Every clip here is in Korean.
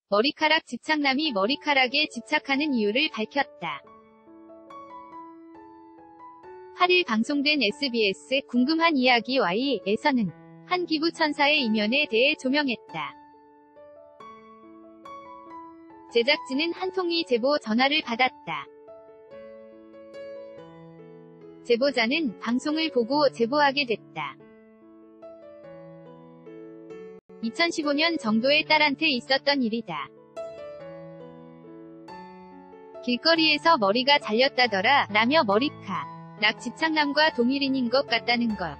머리카락 집착남이 머리카락에 집착하는 이유를 밝혔다. 8일 방송된 SBS 궁금한 이야기 Y에서는 한 기부천사의 이면에 대해 조명했다. 제작진은 한 통의 제보 전화를 받았다. 제보자는 방송을 보고 제보하게 됐다. 2015년 정도의 딸한테 있었던 일이다. 길거리에서 머리가 잘렸다더라 라며 머리카락 집착남과 동일인인 것 같다는 것.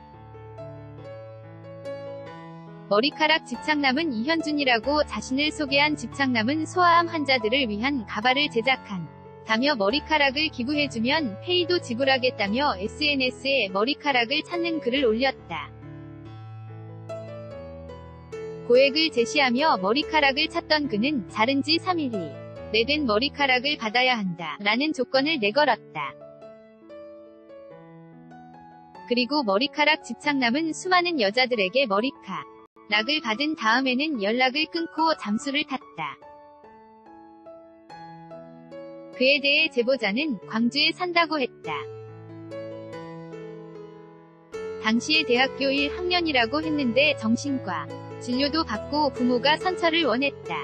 머리카락 집착남은 이현준이라고 자신을 소개한 집착남은 소아암 환자들을 위한 가발을 제작한 다며 머리카락을 기부해주면 페이도 지불하겠다며 SNS에 머리카락을 찾는 글을 올렸다. 고액을 제시하며 머리카락을 찾던 그는 자른 지 3일이 내된 머리카락을 받아야 한다 라는 조건을 내걸었다. 그리고 머리카락 집착남은 수많은 여자들에게 머리카락을 받은 다음에는 연락을 끊고 잠수를 탔다. 그에 대해 제보자는 광주에 산다고 했다. 당시에 대학교 1학년이라고 했는데 정신과 진료도 받고 부모가 선처를 원했다.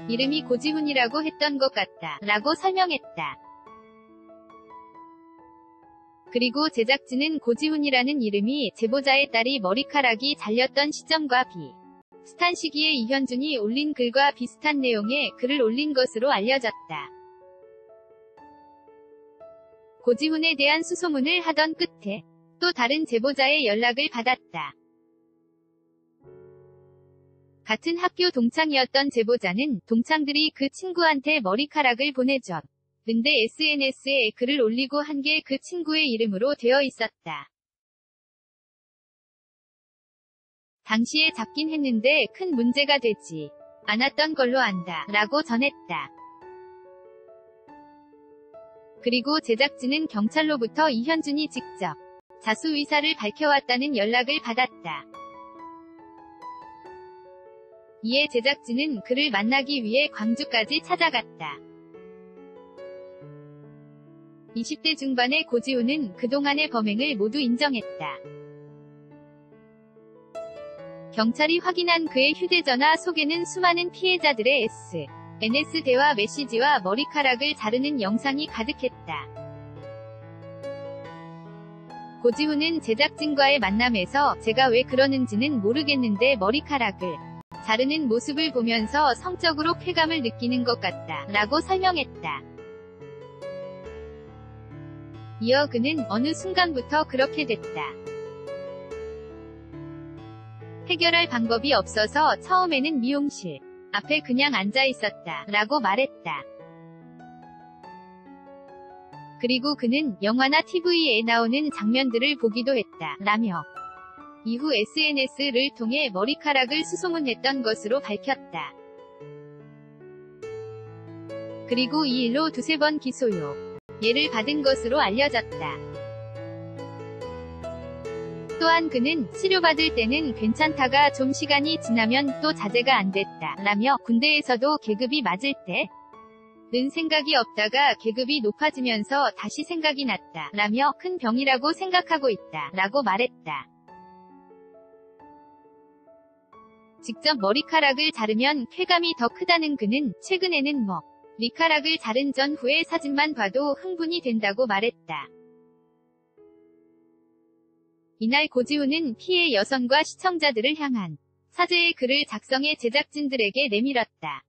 이름이 고지훈이라고 했던 것 같다 라고 설명했다. 그리고 제작진은 고지훈이라는 이름이 제보자의 딸이 머리카락이 잘렸던 시점과 비슷한 시기에 이현준이 올린 글과 비슷한 내용의 글을 올린 것으로 알려졌다. 고지훈에 대한 수소문을 하던 끝에 또 다른 제보자의 연락을 받았다. 같은 학교 동창이었던 제보자는 동창들이 그 친구한테 머리카락을 보내줬는데 SNS에 글을 올리고 한 게 그 친구의 이름으로 되어 있었다. 당시에 잡긴 했는데 큰 문제가 되지 않았던 걸로 안다 라고 전했다. 그리고 제작진은 경찰로부터 이현준이 직접 자수 의사를 밝혀왔다는 연락을 받았다. 이에 제작진은 그를 만나기 위해 광주까지 찾아갔다. 20대 중반의 고지훈은 그동안의 범행을 모두 인정했다. 경찰이 확인한 그의 휴대전화 속에는 수많은 피해자들의 SNS 대화 메시지와 머리카락을 자르는 영상이 가득했다. 고지훈은 제작진과의 만남에서 제가 왜 그러는지는 모르겠는데 머리카락을 자르는 모습을 보면서 성적으로 쾌감을 느끼는 것 같다 라고 설명했다. 이어 그는 어느 순간부터 그렇게 됐다. 해결할 방법이 없어서 처음에는 미용실 앞에 그냥 앉아 있었다 라고 말했다. 그리고 그는 영화나 TV에 나오는 장면들을 보기도 했다 라며 이후 SNS를 통해 머리카락을 수소문했던 것으로 밝혔다. 그리고 이 일로 두세 번 기소유예를 받은 것으로 알려졌다. 또한 그는 치료받을 때는 괜찮다가 좀 시간이 지나면 또 자제가 안 됐다 라며 군대에서도 계급이 맞을 때는 생각이 없다가 계급이 높아지면서 다시 생각이 났다 라며 큰 병이라고 생각하고 있다 라고 말했다. 직접 머리카락을 자르면 쾌감이 더 크다는 그는 최근에는 머리카락을 자른 전후의 사진만 봐도 흥분이 된다고 말했다. 이날 고지훈은 피해 여성과 시청자들을 향한 사죄의 글을 작성해 제작진들에게 내밀었다.